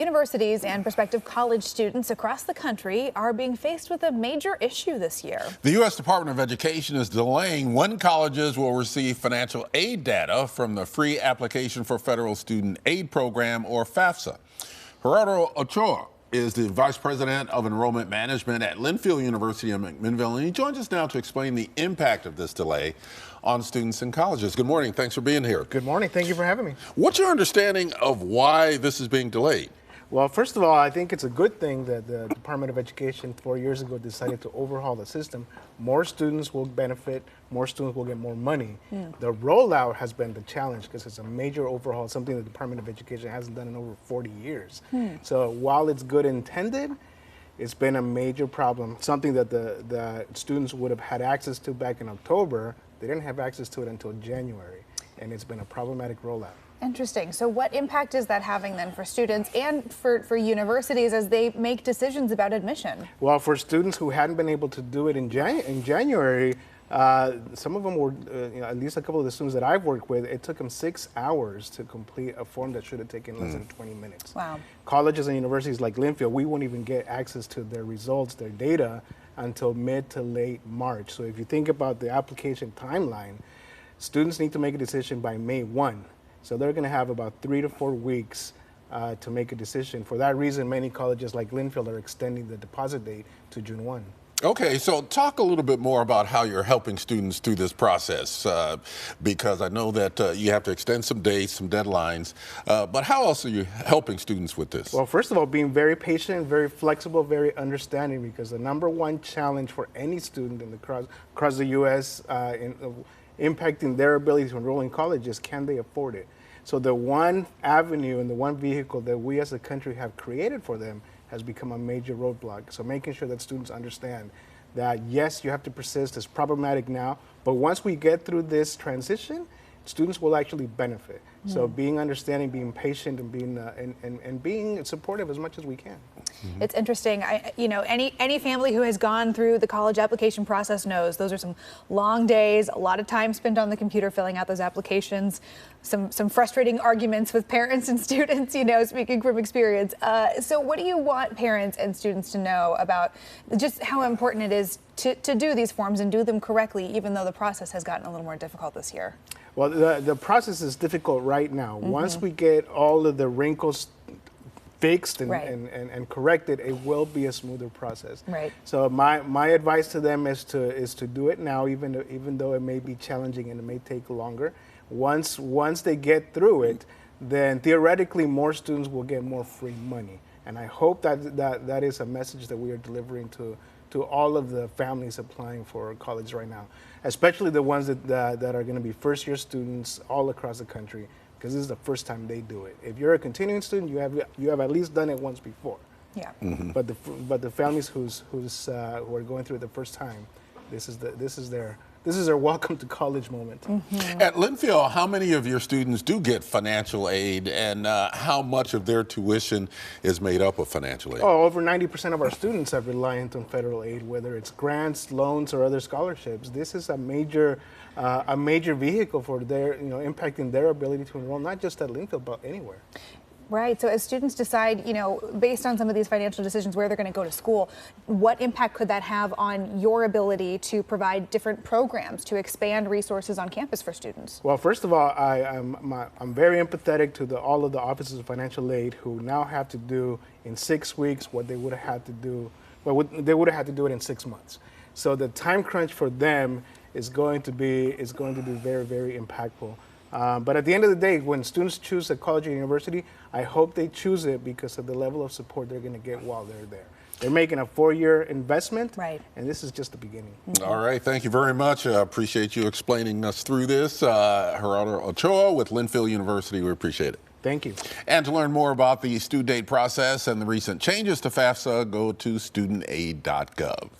Universities and prospective college students across the country are being faced with a major issue this year. The U.S. Department of Education is delaying when colleges will receive financial aid data from the Free Application for Federal Student Aid Program, or FAFSA. Gerardo Ochoa is the Vice President of Enrollment Management at Linfield University in McMinnville, and he joins us now to explain the impact of this delay on students and colleges. Good morning. Thanks for being here. Good morning. Thank you for having me. What's your understanding of why this is being delayed? Well, first of all, I think it's a good thing that the Department of Education 4 years ago decided to overhaul the system. More students will benefit, more students will get more money. The rollout has been the challenge because it's a major overhaul, something the Department of Education hasn't done in over 40 years. So while it's good intended, it's been a major problem, something that the students would have had access to back in October. They didn't have access to it until January, and it's been a problematic rollout. Interesting. So what impact is that having then for students and for universities as they make decisions about admission? Well, for students who hadn't been able to do it in January, some of them were, at least a couple of the students that I've worked with, it took them 6 hours to complete a form that should have taken less than 20 minutes. Wow. Colleges and universities like Linfield, we won't even get access to their results, their data, until mid to late March. So if you think about the application timeline, students need to make a decision by May 1. So they're going to have about 3 to 4 weeks to make a decision. For that reason, many colleges like Linfield are extending the deposit date to June 1. Okay, so talk a little bit more about how you're helping students through this process, because I know that you have to extend some dates, some deadlines, but how else are you helping students with this? Well, first of all, being very patient, very flexible, very understanding, because the #1 challenge for any student across the U.S. Impacting their ability to enroll in colleges, can they afford it? So the one avenue and the one vehicle that we as a country have created for them has become a major roadblock. So making sure that students understand that, yes, you have to persist, it's problematic now, but once we get through this transition, students will actually benefit. So being understanding, being patient, and being and being supportive as much as we can. It's interesting. Any family who has gone through the college application process knows those are some long days, a lot of time spent on the computer filling out those applications, some frustrating arguments with parents and students, speaking from experience. So what do you want parents and students to know about just how important it is to do these forms and do them correctly, even though the process has gotten a little more difficult this year? Well, the process is difficult right now. Once we get all of the wrinkles fixed and corrected, it will be a smoother process. Right. So my advice to them is to do it now, even though it may be challenging and it may take longer. Once they get through it, then theoretically more students will get more free money. And I hope that is a message that we are delivering to all of the families applying for college right now, especially the ones that are going to be first-year students all across the country, because this is the first time they do it. If you're a continuing student, you have at least done it once before. Yeah. But the families who are going through it the first time, this is their welcome to college moment. At Linfield, how many of your students do get financial aid, and how much of their tuition is made up of financial aid? Oh, over 90% of our students are reliant on federal aid, whether it's grants, loans, or other scholarships. This is a major vehicle for their, impacting their ability to enroll, not just at Linfield, but anywhere. Right. So as students decide, based on some of these financial decisions where they're going to go to school, what impact could that have on your ability to provide different programs, to expand resources on campus for students? Well, first of all, I'm very empathetic to all of the offices of financial aid who now have to do in 6 weeks what they would have had to do. Well, they would have had to do it in 6 months. So the time crunch for them is going to be very, very impactful. But at the end of the day, when students choose a college or university, I hope they choose it because of the level of support they're going to get while they're there. They're making a 4-year investment, and this is just the beginning. All right, thank you very much. I appreciate you explaining us through this. Gerardo Ochoa with Linfield University, we appreciate it. Thank you. And to learn more about the student aid process and the recent changes to FAFSA, go to studentaid.gov.